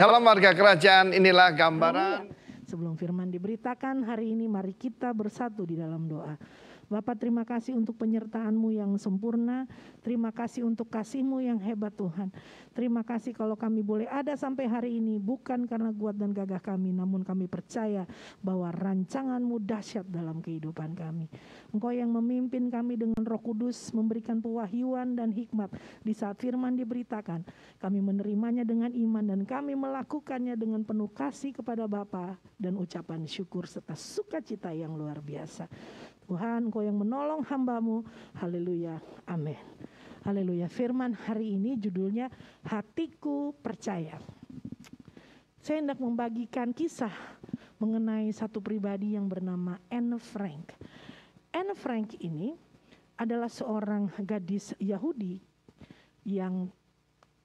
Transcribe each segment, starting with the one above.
Dalam warga kerajaan inilah gambaran. Sebelum firman diberitakan hari ini, mari kita bersatu di dalam doa. Bapa, terima kasih untuk penyertaan-Mu yang sempurna. Terima kasih untuk kasih-Mu yang hebat Tuhan. Terima kasih kalau kami boleh ada sampai hari ini bukan karena kuat dan gagah kami, namun kami percaya bahwa rancangan-Mu dahsyat dalam kehidupan kami. Engkau yang memimpin kami dengan Roh Kudus, memberikan pewahyuan dan hikmat di saat firman diberitakan. Kami menerimanya dengan iman dan kami melakukannya dengan penuh kasih kepada Bapa dan ucapan syukur serta sukacita yang luar biasa. Tuhan, Engkau yang menolong hamba-Mu. Haleluya. Amin. Haleluya. Firman hari ini judulnya Hatiku Percaya. Saya hendak membagikan kisah mengenai satu pribadi yang bernama Anne Frank. Anne Frank ini adalah seorang gadis Yahudi yang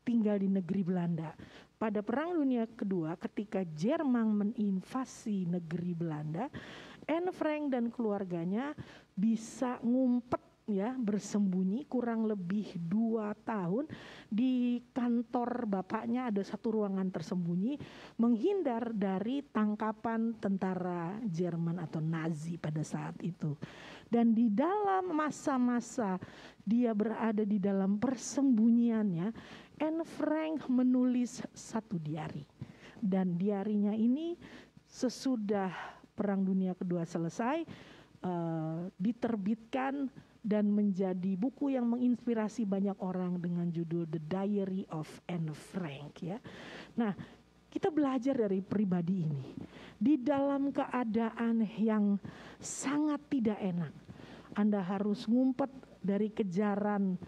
tinggal di negeri Belanda. Pada Perang Dunia Kedua, ketika Jerman menginvasi negeri Belanda, Anne Frank dan keluarganya bisa ngumpet bersembunyi kurang lebih 2 tahun di kantor bapaknya. Ada satu ruangan tersembunyi menghindar dari tangkapan tentara Jerman atau Nazi pada saat itu. Dan di dalam masa-masa dia berada di dalam persembunyiannya, Anne Frank menulis satu diari. Dan diarinya ini sesudah Perang Dunia Kedua selesai, diterbitkan dan menjadi buku yang menginspirasi banyak orang dengan judul The Diary of Anne Frank. Ya. Nah, kita belajar dari pribadi ini. Di dalam keadaan yang sangat tidak enak, Anda harus ngumpet dari kejaran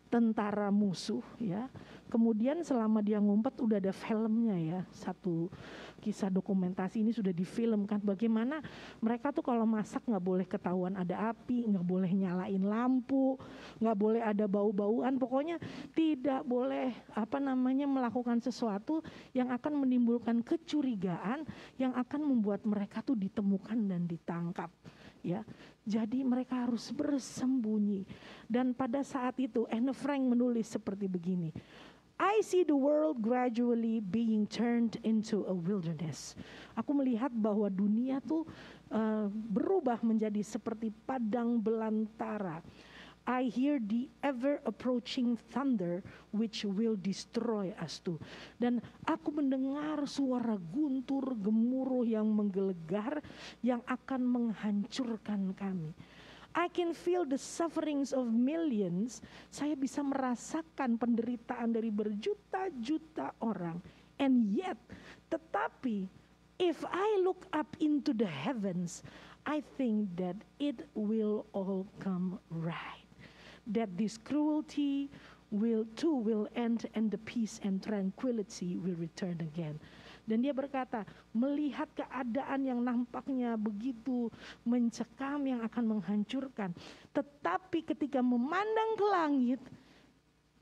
tentara musuh, ya. Kemudian selama dia ngumpet udah ada filmnya, ya. Satu kisah dokumentasi ini sudah difilmkan bagaimana mereka tuh kalau masak nggak boleh ketahuan ada api, nggak boleh nyalain lampu, nggak boleh ada bau-bauan, pokoknya tidak boleh melakukan sesuatu yang akan menimbulkan kecurigaan yang akan membuat mereka tuh ditemukan dan ditangkap. Ya, jadi mereka harus bersembunyi. Dan pada saat itu Anne Frank menulis seperti begini. I see the world gradually being turned into a wilderness. Aku melihat bahwa dunia tuh berubah menjadi seperti padang belantara. I hear the ever approaching thunder which will destroy us too. Dan aku mendengar suara guntur gemuruh yang menggelegar yang akan menghancurkan kami. I can feel the sufferings of millions. Saya bisa merasakan penderitaan dari berjuta-juta orang. And yet, tetapi if I look up into the heavens, I think that it will all come right. That this cruelty will end and the peace and tranquility will return again. Dan dia berkata, melihat keadaan yang nampaknya begitu mencekam yang akan menghancurkan. Tetapi ketika memandang ke langit,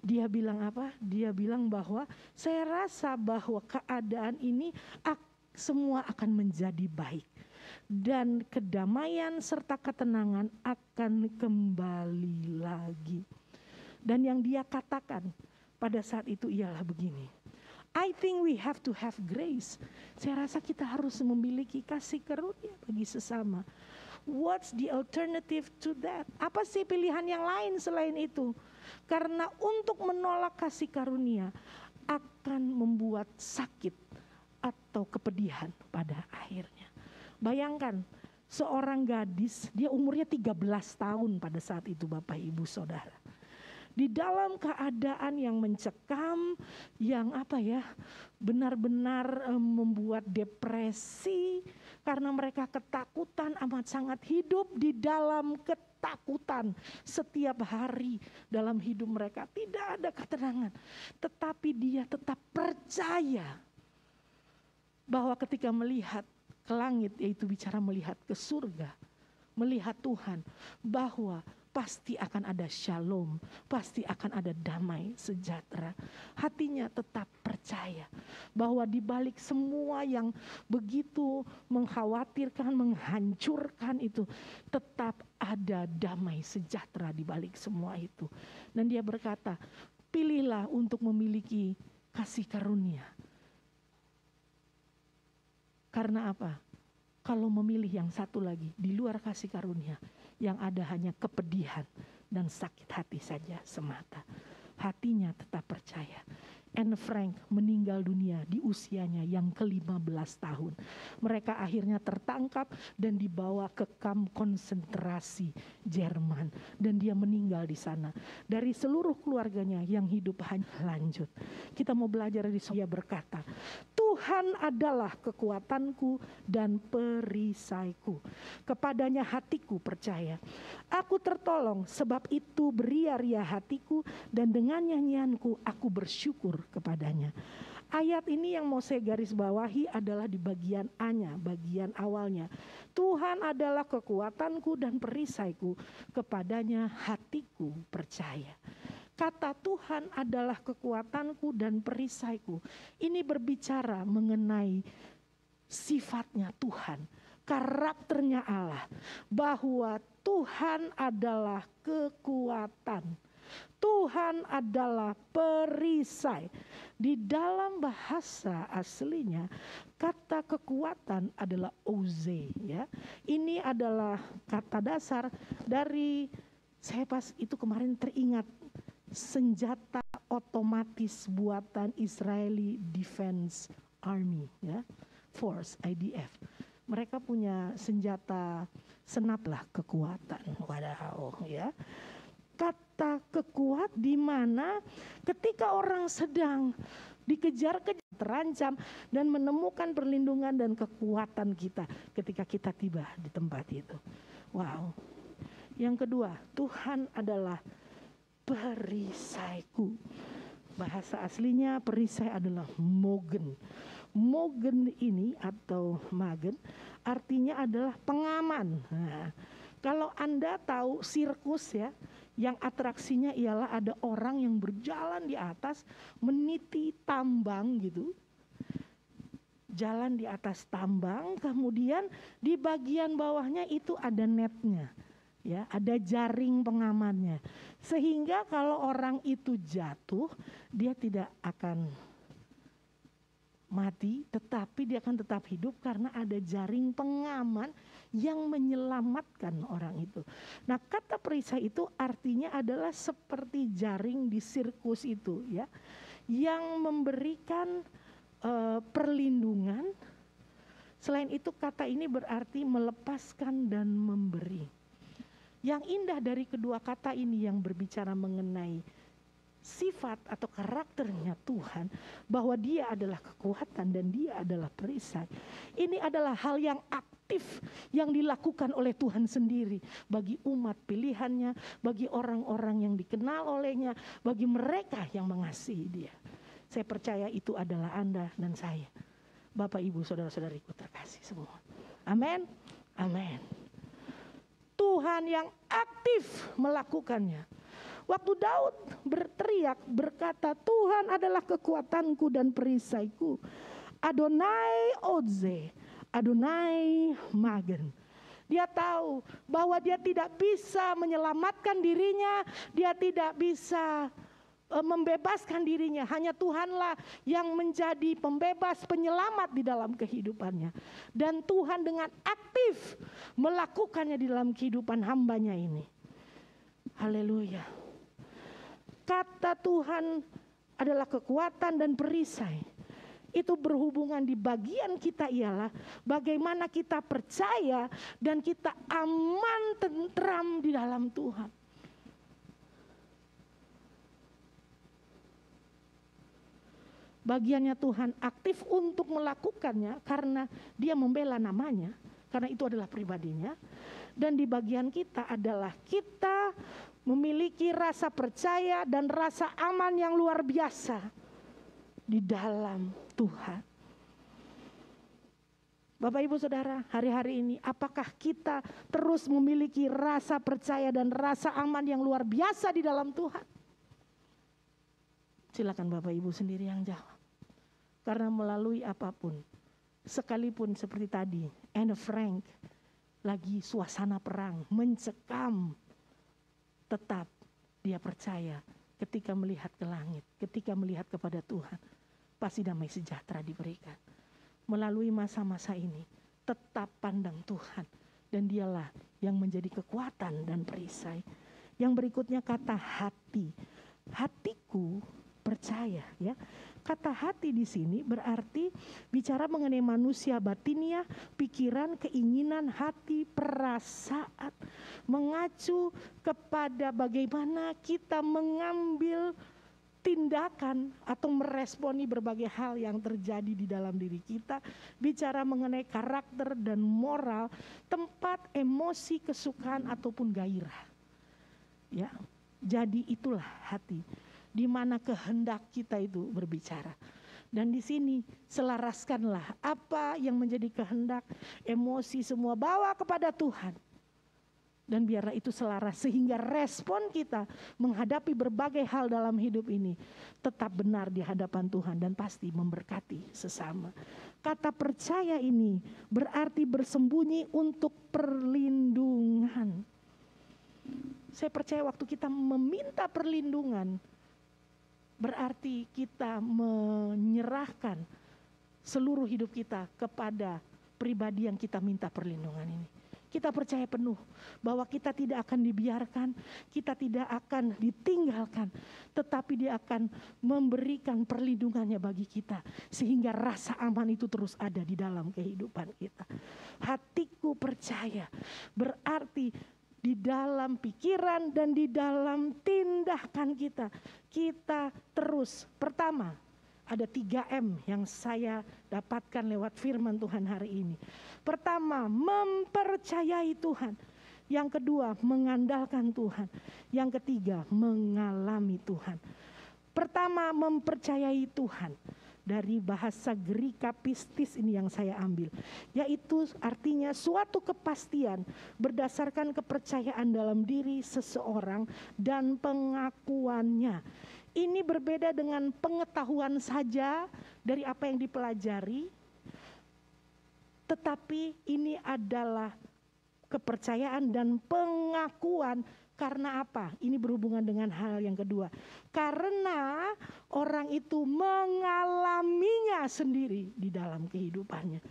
dia bilang apa? Dia bilang bahwa saya rasa bahwa keadaan ini semua akan menjadi baik. Dan kedamaian serta ketenangan akan kembali lagi. Dan yang dia katakan pada saat itu ialah begini. I think we have to have grace. Saya rasa kita harus memiliki kasih karunia bagi sesama. What's the alternative to that? Apa sih pilihan yang lain selain itu? Karena untuk menolak kasih karunia akan membuat sakit atau kepedihan pada akhirnya. Bayangkan seorang gadis, dia umurnya 13 tahun pada saat itu Bapak Ibu Saudara. Di dalam keadaan yang mencekam, yang benar-benar membuat depresi. Karena mereka ketakutan amat sangat, hidup di dalam ketakutan setiap hari dalam hidup mereka. Tidak ada ketenangan, tetapi dia tetap percaya bahwa ketika melihat ke langit, yaitu bicara melihat ke surga, melihat Tuhan, bahwa pasti akan ada shalom, pasti akan ada damai sejahtera. Hatinya tetap percaya bahwa di balik semua yang begitu mengkhawatirkan, menghancurkan itu, tetap ada damai sejahtera di balik semua itu. Dan dia berkata, pilihlah untuk memiliki kasih karunia. Karena apa? Kalau memilih yang satu lagi, di luar kasih karunia, yang ada hanya kepedihan dan sakit hati saja semata. Hatinya tetap percaya. Anne Frank meninggal dunia di usianya yang ke-15 tahun. Mereka akhirnya tertangkap dan dibawa ke kamp konsentrasi Jerman. Dan dia meninggal di sana. Dari seluruh keluarganya yang hidup hanya lanjut. Kita mau belajar dari dia berkata, Tuhan adalah kekuatanku dan perisaiku. Kepadanya hatiku percaya. Aku tertolong, sebab itu beria-ria hatiku, dan dengan nyanyianku aku bersyukur kepadanya. Ayat ini yang mau saya garis bawahi adalah di bagian A-nya, bagian awalnya. Tuhan adalah kekuatanku dan perisaiku, kepadanya hatiku percaya. Kata Tuhan adalah kekuatanku dan perisaiku. Ini berbicara mengenai sifatnya Tuhan, karakternya Allah, bahwa Tuhan adalah kekuatan. Tuhan adalah perisai. Di dalam bahasa aslinya kata kekuatan adalah oze, ya. Ini adalah kata dasar dari, saya pas itu kemarin teringat senjata otomatis buatan Israeli Defense Army, ya. Force IDF. Mereka punya senjata senap lah kekuatan. Wadaw, ya. Kata kekuat di mana ketika orang sedang dikejar-kejar, terancam, dan menemukan perlindungan dan kekuatan kita ketika kita tiba di tempat itu. Wow. Yang kedua, Tuhan adalah perisaiku. Bahasa aslinya perisai adalah mogen. Mogen ini atau magen artinya adalah pengaman. Nah, kalau Anda tahu sirkus, ya, yang atraksinya ialah ada orang yang berjalan di atas meniti tambang gitu. Jalan di atas tambang, kemudian di bagian bawahnya itu ada netnya. Ya, ada jaring pengamannya. Sehingga kalau orang itu jatuh, dia tidak akan mati, tetapi dia akan tetap hidup karena ada jaring pengaman yang menyelamatkan orang itu. Nah, kata perisai itu artinya adalah seperti jaring di sirkus itu, ya, yang memberikan perlindungan. Selain itu kata ini berarti melepaskan dan memberi. Yang indah dari kedua kata ini yang berbicara mengenai sifat atau karakternya Tuhan, bahwa dia adalah kekuatan dan dia adalah perisai. Ini adalah hal yang aktif yang dilakukan oleh Tuhan sendiri bagi umat pilihannya, bagi orang-orang yang dikenal olehnya, bagi mereka yang mengasihi dia. Saya percaya itu adalah Anda dan saya, Bapak Ibu saudara-saudariku terkasih semua. Amin. Amin. Tuhan yang aktif melakukannya. Waktu Daud berteriak berkata, Tuhan adalah kekuatanku dan perisaiku. Adonai Oze, Adonai Magen. Dia tahu bahwa dia tidak bisa menyelamatkan dirinya, dia tidak bisa membebaskan dirinya. Hanya Tuhanlah yang menjadi pembebas, penyelamat di dalam kehidupannya. Dan Tuhan dengan aktif melakukannya di dalam kehidupan hambanya ini. Haleluya. Kata Tuhan adalah kekuatan dan perisai. Itu berhubungan di bagian kita ialah bagaimana kita percaya dan kita aman tentram di dalam Tuhan. Bagiannya Tuhan aktif untuk melakukannya karena dia membela namanya, karena itu adalah pribadinya. Dan di bagian kita adalah kita memiliki rasa percaya dan rasa aman yang luar biasa di dalam Tuhan. Bapak Ibu Saudara, hari-hari ini apakah kita terus memiliki rasa percaya dan rasa aman yang luar biasa di dalam Tuhan? Silakan Bapak Ibu sendiri yang jawab. Karena melalui apapun, sekalipun seperti tadi, Anne Frank lagi suasana perang, mencekam, tetap dia percaya ketika melihat ke langit, ketika melihat kepada Tuhan, pasti damai sejahtera diberikan. melalui masa-masa ini, tetap pandang Tuhan. Dan dialah yang menjadi kekuatan dan perisai. Yang berikutnya kata hati. Hatiku percaya, ya. Kata hati di sini berarti bicara mengenai manusia batinnya, pikiran, keinginan, hati, perasaan. Mengacu kepada bagaimana kita mengambil tindakan atau meresponi berbagai hal yang terjadi di dalam diri kita. Bicara mengenai karakter dan moral, tempat emosi, kesukaan ataupun gairah. Ya, jadi itulah hati, di mana kehendak kita itu berbicara. Dan di sini selaraskanlah apa yang menjadi kehendak, emosi semua bawa kepada Tuhan. Dan biarlah itu selaras sehingga respon kita menghadapi berbagai hal dalam hidup ini tetap benar di hadapan Tuhan dan pasti memberkati sesama. Kata percaya ini berarti bersembunyi untuk perlindungan. Saya percaya waktu kita meminta perlindungan, berarti kita menyerahkan seluruh hidup kita kepada pribadi yang kita minta perlindungan ini. Kita percaya penuh bahwa kita tidak akan dibiarkan, kita tidak akan ditinggalkan, tetapi Dia akan memberikan perlindungannya bagi kita, sehingga rasa aman itu terus ada di dalam kehidupan kita. Hatiku percaya berarti di dalam pikiran dan di dalam tindakan kita, kita terus, pertama ada 3M yang saya dapatkan lewat firman Tuhan hari ini. Pertama, mempercayai Tuhan. Yang kedua, mengandalkan Tuhan. Yang ketiga, mengalami Tuhan. Pertama, mempercayai Tuhan. Dari bahasa Greka pistis ini yang saya ambil, yaitu artinya suatu kepastian berdasarkan kepercayaan dalam diri seseorang dan pengakuannya. Ini berbeda dengan pengetahuan saja dari apa yang dipelajari, tetapi ini adalah kepercayaan dan pengakuan. Karena apa? Ini berhubungan dengan hal yang kedua. Karena orang itu mengalaminya sendiri di dalam kehidupannya.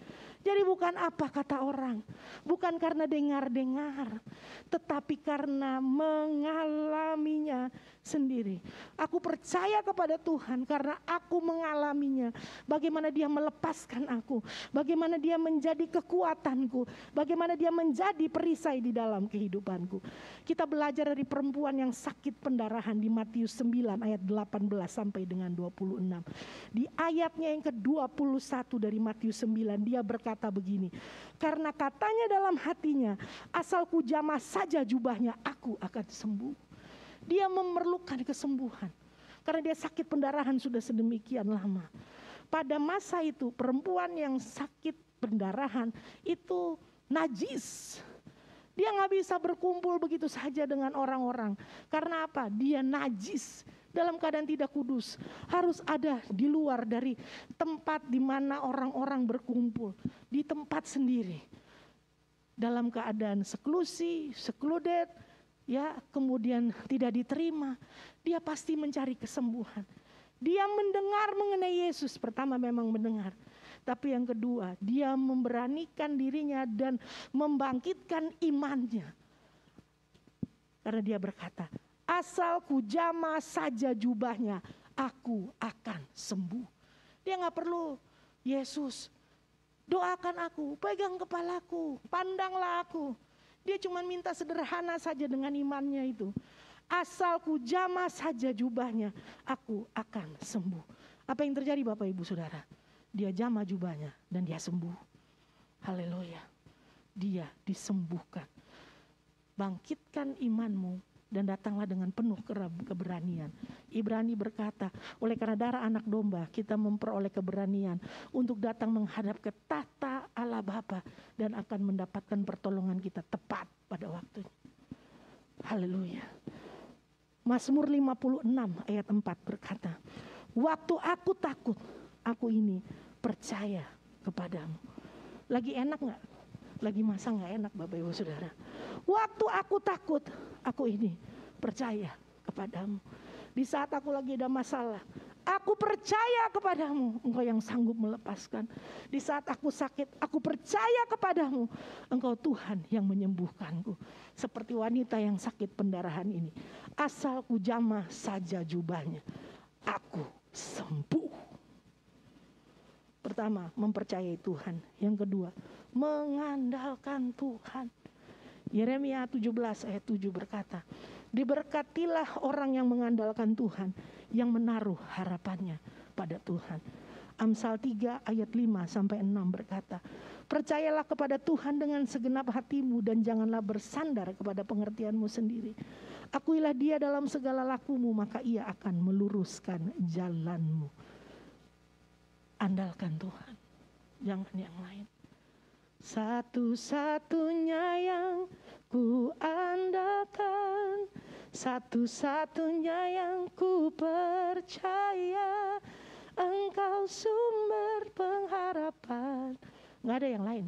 Jadi bukan apa kata orang, bukan karena dengar-dengar, tetapi karena mengalaminya sendiri. Aku percaya kepada Tuhan karena aku mengalaminya. Bagaimana Dia melepaskan aku, bagaimana Dia menjadi kekuatanku, bagaimana Dia menjadi perisai di dalam kehidupanku. Kita belajar dari perempuan yang sakit pendarahan di Matius 9 ayat 18 sampai dengan 26. Di ayatnya yang ke-21 dari Matius 9 dia berkata begini, karena katanya dalam hatinya, asal ku jamah saja jubahnya aku akan sembuh. Dia memerlukan kesembuhan karena dia sakit pendarahan sudah sedemikian lama. Pada masa itu perempuan yang sakit pendarahan itu najis. Dia gak bisa berkumpul begitu saja dengan orang-orang. Karena apa? Dia najis, dalam keadaan tidak kudus. Harus ada di luar dari tempat di mana orang-orang berkumpul. Di tempat sendiri. Dalam keadaan seklusi, secluded, ya, kemudian tidak diterima. Dia pasti mencari kesembuhan. Dia mendengar mengenai Yesus. Pertama memang mendengar. Tapi yang kedua, dia memberanikan dirinya dan membangkitkan imannya. Karena dia berkata, asal ku jamah saja jubahnya, aku akan sembuh. Dia gak perlu, Yesus doakan aku, pegang kepalaku, pandanglah aku. Dia cuma minta sederhana saja dengan imannya itu. Asal ku jamah saja jubahnya, aku akan sembuh. Apa yang terjadi Bapak Ibu Saudara? Dia jamah jubahnya dan dia sembuh. Haleluya. Dia disembuhkan. Bangkitkan imanmu dan datanglah dengan penuh keberanian. Ibrani berkata, oleh karena darah anak domba kita memperoleh keberanian untuk datang menghadap ke tahta Allah Bapa dan akan mendapatkan pertolongan kita tepat pada waktunya. Haleluya. Mazmur 56 ayat 4 berkata, waktu aku takut, aku ini percaya kepadamu. Lagi enak gak? Lagi masa gak enak Bapak Ibu Saudara? Waktu aku takut, aku ini percaya kepadamu. Di saat aku lagi ada masalah, Aku percaya kepadamu, Engkau yang sanggup melepaskan. Di saat aku sakit, aku percaya kepadamu, Engkau Tuhan yang menyembuhkanku. Seperti wanita yang sakit pendarahan ini. Asal ku jamah saja jubahnya, aku sembuh. Pertama, mempercayai Tuhan. Yang kedua, mengandalkan Tuhan. Yeremia 17 ayat 7 berkata, diberkatilah orang yang mengandalkan Tuhan, yang menaruh harapannya pada Tuhan. Amsal 3 ayat 5 sampai 6 berkata, percayalah kepada Tuhan dengan segenap hatimu dan janganlah bersandar kepada pengertianmu sendiri. Akuilah Dia dalam segala lakumu, maka Ia akan meluruskan jalanmu. Andalkan Tuhan, jangan yang lain. Satu-satunya yang ku andalkan, satu-satunya yang ku percaya, Engkau sumber pengharapan. Gak ada yang lain.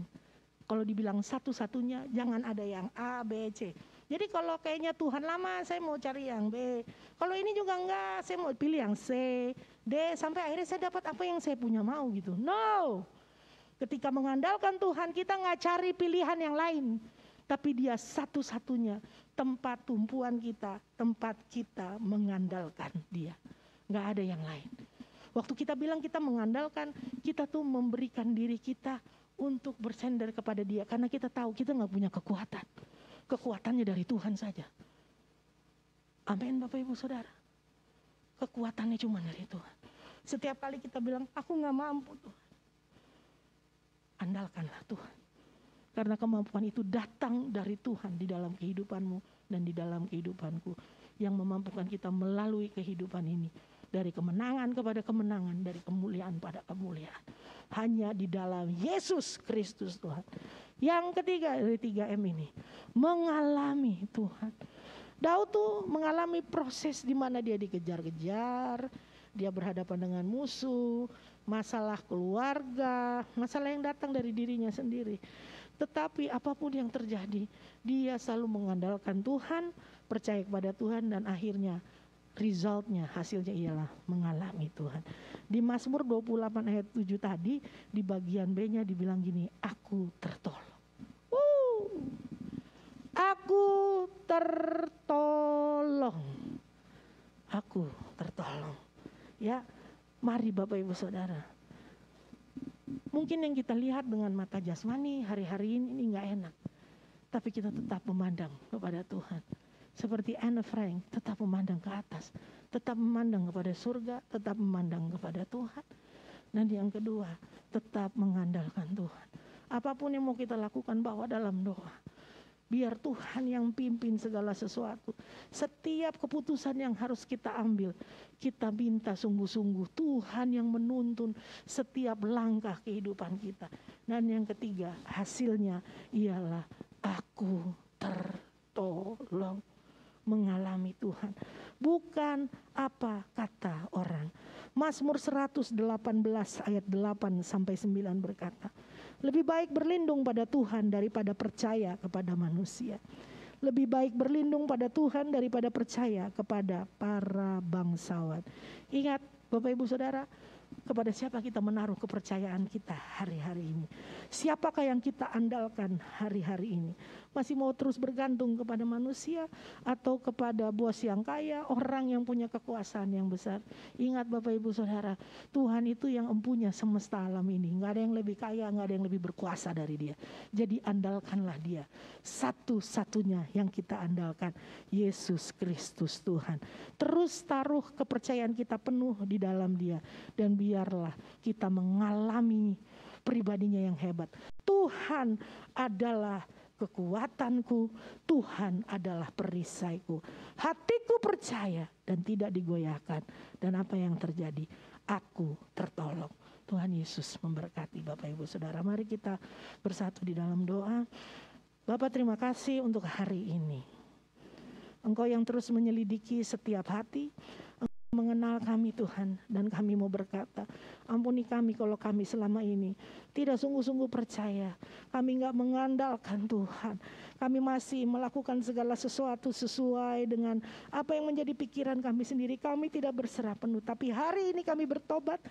Kalau dibilang satu-satunya, jangan ada yang A, B, C. Jadi kalau kayaknya Tuhan lama, saya mau cari yang B. Kalau ini juga enggak, saya mau pilih yang C, D, sampai akhirnya saya dapat apa yang saya punya mau gitu. No. Ketika mengandalkan Tuhan, kita nggak cari pilihan yang lain. Tapi Dia satu-satunya tempat tumpuan kita, tempat kita mengandalkan Dia. Nggak ada yang lain. Waktu kita bilang kita mengandalkan, kita tuh memberikan diri kita untuk bersandar kepada Dia. Karena kita tahu kita nggak punya kekuatan. Kekuatannya dari Tuhan saja. Amin Bapak Ibu Saudara. Kekuatannya cuma dari Tuhan. Setiap kali kita bilang, aku nggak mampu Tuhan. Andalkanlah Tuhan. Karena kemampuan itu datang dari Tuhan di dalam kehidupanmu dan di dalam kehidupanku. Yang memampukan kita melalui kehidupan ini. Dari kemenangan kepada kemenangan, dari kemuliaan pada kemuliaan. Hanya di dalam Yesus Kristus Tuhan. Yang ketiga dari 3M ini. Mengalami Tuhan. Daud tuh mengalami proses di mana dia dikejar-kejar. Dia berhadapan dengan musuh. Masalah keluarga, masalah yang datang dari dirinya sendiri. Tetapi apapun yang terjadi, dia selalu mengandalkan Tuhan, percaya kepada Tuhan, dan akhirnya resultnya, hasilnya ialah mengalami Tuhan. Di Mazmur 28 ayat 7 tadi, di bagian B-nya dibilang gini, aku tertolong. Aku tertolong. Aku tertolong. Ya. Mari Bapak Ibu Saudara. Mungkin yang kita lihat dengan mata jasmani hari-hari ini gak enak. Tapi kita tetap memandang kepada Tuhan. Seperti Anne Frank, tetap memandang ke atas. Tetap memandang kepada surga, tetap memandang kepada Tuhan. Dan yang kedua, tetap mengandalkan Tuhan. Apapun yang mau kita lakukan, bawa dalam doa. Biar Tuhan yang pimpin segala sesuatu. Setiap keputusan yang harus kita ambil, kita minta sungguh-sungguh Tuhan yang menuntun setiap langkah kehidupan kita. Dan yang ketiga, hasilnya ialah aku tertolong. Mengalami Tuhan. Bukan apa kata orang. Mazmur 118 ayat 8 sampai 9 berkata, lebih baik berlindung pada Tuhan daripada percaya kepada manusia. Lebih baik berlindung pada Tuhan daripada percaya kepada para bangsawan. Ingat Bapak Ibu Saudara, kepada siapa kita menaruh kepercayaan kita hari-hari ini? Siapakah yang kita andalkan hari-hari ini? Masih mau terus bergantung kepada manusia atau kepada bos yang kaya, orang yang punya kekuasaan yang besar? Ingat Bapak Ibu Saudara, Tuhan itu yang empunya semesta alam ini. Gak ada yang lebih kaya, gak ada yang lebih berkuasa dari Dia. Jadi andalkanlah Dia. Satu-satunya yang kita andalkan, Yesus Kristus Tuhan. Terus taruh kepercayaan kita penuh di dalam Dia. Dan biarlah kita mengalami pribadinya yang hebat. Tuhan adalah kekuatanku, Tuhan adalah perisaiku. Hatiku percaya dan tidak digoyahkan. Dan apa yang terjadi? Aku tertolong. Tuhan Yesus memberkati Bapak Ibu Saudara. Mari kita bersatu di dalam doa. Bapak terima kasih untuk hari ini. Engkau yang terus menyelidiki setiap hati. mengenal kami Tuhan, dan kami mau berkata, ampuni kami kalau kami selama ini tidak sungguh-sungguh percaya, kami gak mengandalkan Tuhan, kami masih melakukan segala sesuatu sesuai dengan apa yang menjadi pikiran kami sendiri, kami tidak berserah penuh. Tapi hari ini kami bertobat,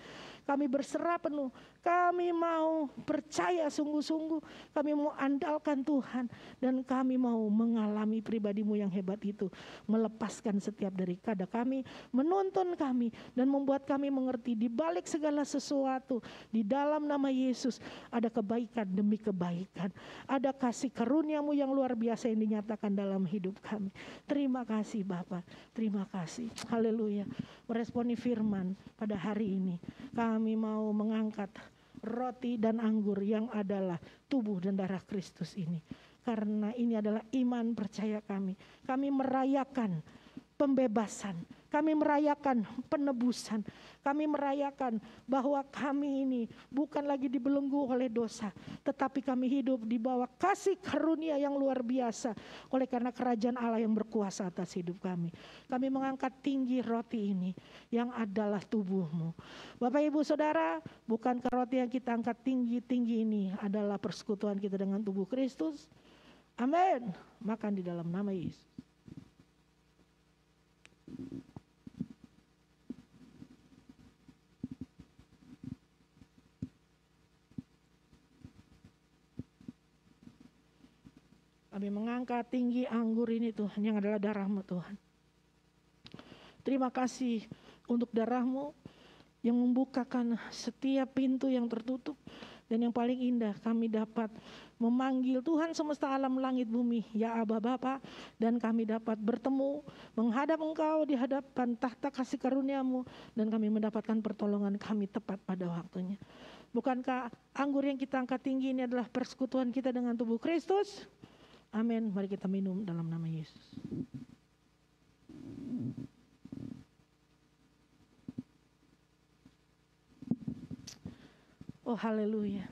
kami berserah penuh, kami mau percaya sungguh-sungguh, kami mau andalkan Tuhan, dan kami mau mengalami pribadi-Mu yang hebat itu, melepaskan setiap daripada kami, menuntun kami, dan membuat kami mengerti di balik segala sesuatu, di dalam nama Yesus ada kebaikan demi kebaikan, ada kasih karunia-Mu yang luar biasa yang dinyatakan dalam hidup kami. Terima kasih Bapa, terima kasih. Haleluya. Meresponi firman pada hari ini, kami mau mengangkat roti dan anggur yang adalah tubuh dan darah Kristus ini. Karena ini adalah iman percaya kami. Kami merayakan pembebasan, kami merayakan penebusan, kami merayakan bahwa kami ini bukan lagi dibelenggu oleh dosa, tetapi kami hidup di bawah kasih karunia yang luar biasa oleh karena kerajaan Allah yang berkuasa atas hidup kami. Kami mengangkat tinggi roti ini yang adalah tubuh-Mu. Bapak Ibu Saudara, bukankah roti yang kita angkat tinggi-tinggi ini adalah persekutuan kita dengan tubuh Kristus? Amin. Makan di dalam nama Yesus. Kami mengangkat tinggi anggur ini Tuhan, yang adalah darah-Mu Tuhan. Terima kasih untuk darah-Mu yang membukakan setiap pintu yang tertutup. Dan yang paling indah, kami dapat memanggil Tuhan semesta alam langit bumi, ya Aba Bapa, dan kami dapat bertemu, menghadap Engkau di hadapan tahta kasih karunia-Mu, dan kami mendapatkan pertolongan kami tepat pada waktunya. Bukankah anggur yang kita angkat tinggi ini adalah persekutuan kita dengan tubuh Kristus? Amin. Mari kita minum dalam nama Yesus. Oh haleluya.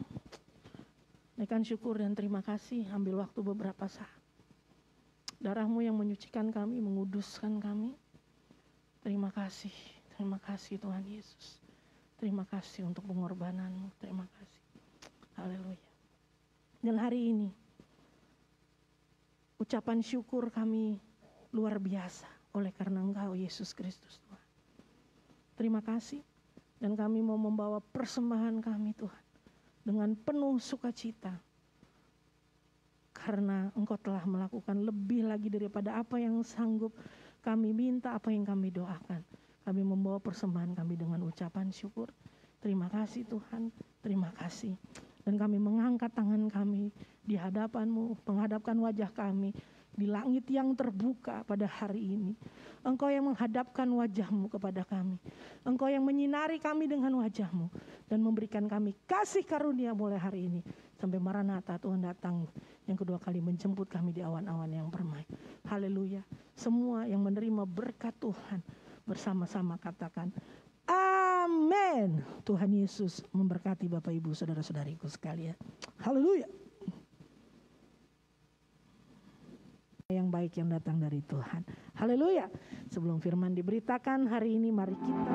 Naikkan syukur dan terima kasih. Ambil waktu beberapa saat. Darah-Mu yang menyucikan kami, menguduskan kami. Terima kasih Tuhan Yesus. Terima kasih untuk pengorbanan-Mu. Terima kasih. Haleluya. Dan hari ini ucapan syukur kami luar biasa oleh karena Engkau Yesus Kristus Tuhan. Terima kasih. Dan kami mau membawa persembahan kami Tuhan dengan penuh sukacita. Karena Engkau telah melakukan lebih lagi daripada apa yang sanggup kami minta, apa yang kami doakan. Kami membawa persembahan kami dengan ucapan syukur. Terima kasih Tuhan, terima kasih. Dan kami mengangkat tangan kami di hadapan-Mu, menghadapkan wajah kami di langit yang terbuka pada hari ini. Engkau yang menghadapkan wajah-Mu kepada kami. Engkau yang menyinari kami dengan wajah-Mu dan memberikan kami kasih karunia mulai hari ini sampai Maranatha, Tuhan datang yang kedua kali menjemput kami di awan-awan yang permai. Haleluya. Semua yang menerima berkat Tuhan bersama-sama katakan amin. Tuhan Yesus memberkati Bapak Ibu saudara-saudariku sekalian. Haleluya. Yang baik yang datang dari Tuhan. Haleluya. Sebelum firman diberitakan hari ini, mari kita